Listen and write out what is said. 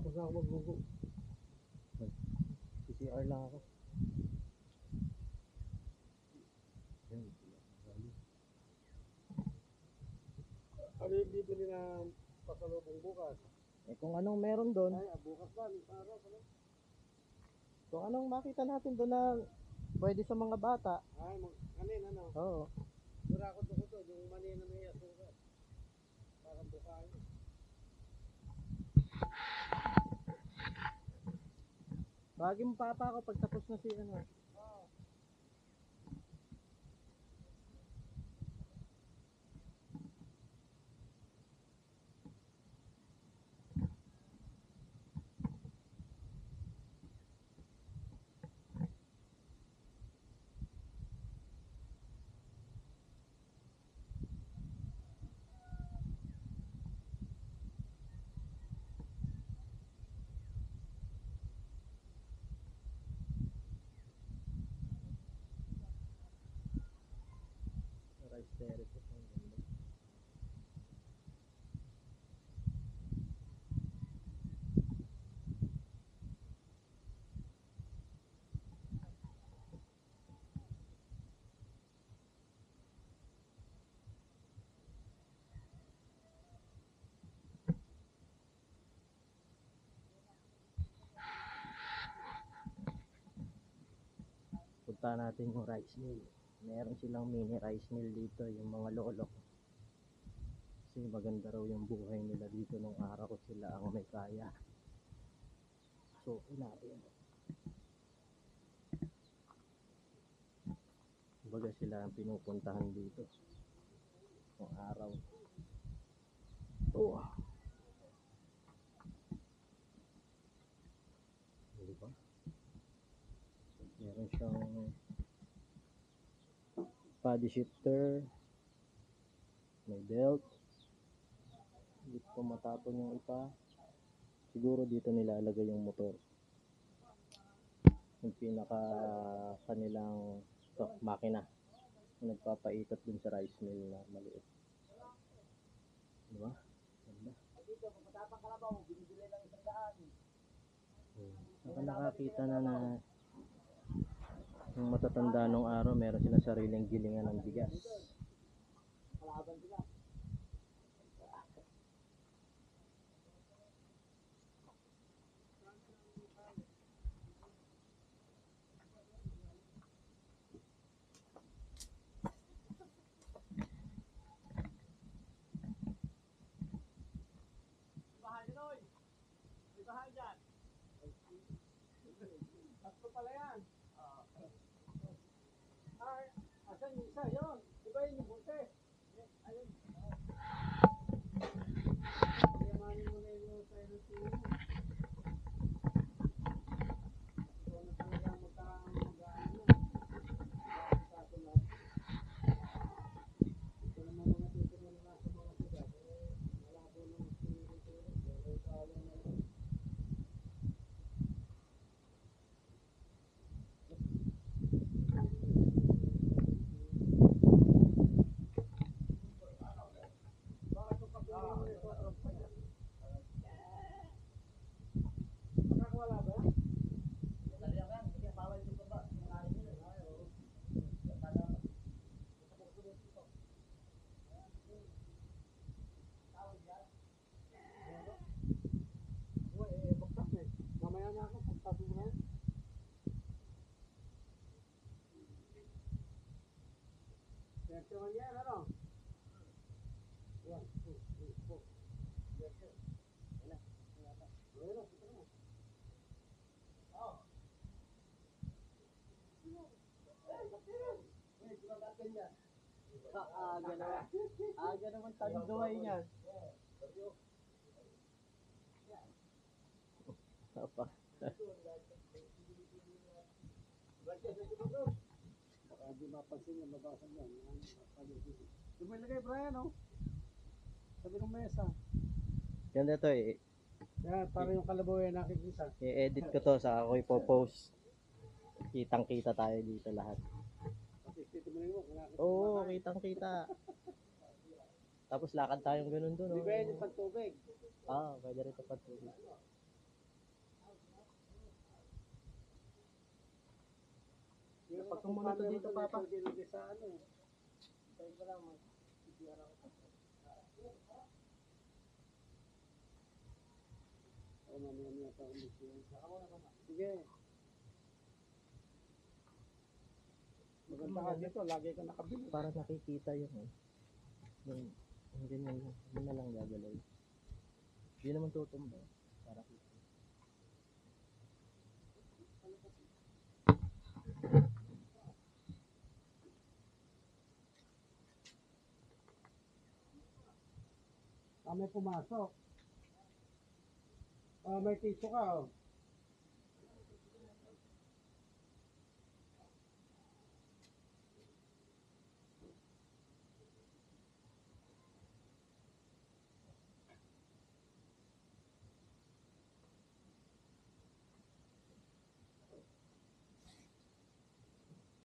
Tapos na ako magbugo. CCR lang ako. Ano yung bibili na pasalubong bukas? Eh kung anong meron doon, Ay, bukas ba? Araw pala. kung anong makita natin doon na pwede sa mga bata. Ay, kanin ano? Oo. Durakot ko to, yung manina may asukat. Parang bukayo. Bagay mo papa ako pag tapos na si ano. Rice terrace. Ang ganda. Punta natin yung rice mill. Meron silang mini rice mill dito, yung mga lolo. Kasi maganda raw yung buhay nila dito nung araw sila ang may kaya. So, natin. Baga sila ang pinupuntahan dito. Nung araw. Oh. Diba? Meron siyang body shifter, may belt, dito po matapon yung ipa. Siguro dito nilalagay yung motor, yung pinaka kanilang makina na nagpapaikot dun sa rice mill na maliit. Diba? Ganda. Saka nakakita na yung matatanda nung araw meron silang sariling gilingan ng bigas. Tatlo pala yan. Ay, asan yung isa? Yun. Di ba yun yung bunte? Ayun. Yamanin mo na yung tayo ng sino mo. Ito na talaga mag-ano na. Sato na. Ito naman mga titira na nasa mga sila. Malabo ng titira. Pero talo na lang. Nakakawala ba yan? Baksak na eh. Mamaya na ako, pagpasok mo na yan. Swerte man yan, ano? 1, 2, 3, 4. Swerte. Wala. Wala, ito na. Aga naman. Aga naman tanduay niya. Apa? Baka di mapansin yung mabasan yan. Yung may lagay, Brian, oh. Sabi ng mesa. Ganda to eh. Yan, para yung kalabaw yan nakikita. I-edit ko to sa ako ipopost. Kitang-kita tayo dito lahat. Kasi dito mo na yun, nakikita. Oo, kitang-kita. Tapos lakad tayong ganun doon. Di ba yan yung pagtubig? Ah, pwede rin ito pagtubig. Pag tumunod to dito, Papa. Dinugay sa ano eh. Tayo pa lang, mag-CPR ako. O mamaya pa umisyon. Sige. Maganda ka dito, lagi ka nakabili. Para nakikita yun eh. Yung ganyan, yun na lang gagalaw. Hindi naman tutumba. Para kita. May pumasok. May tissue ka oh.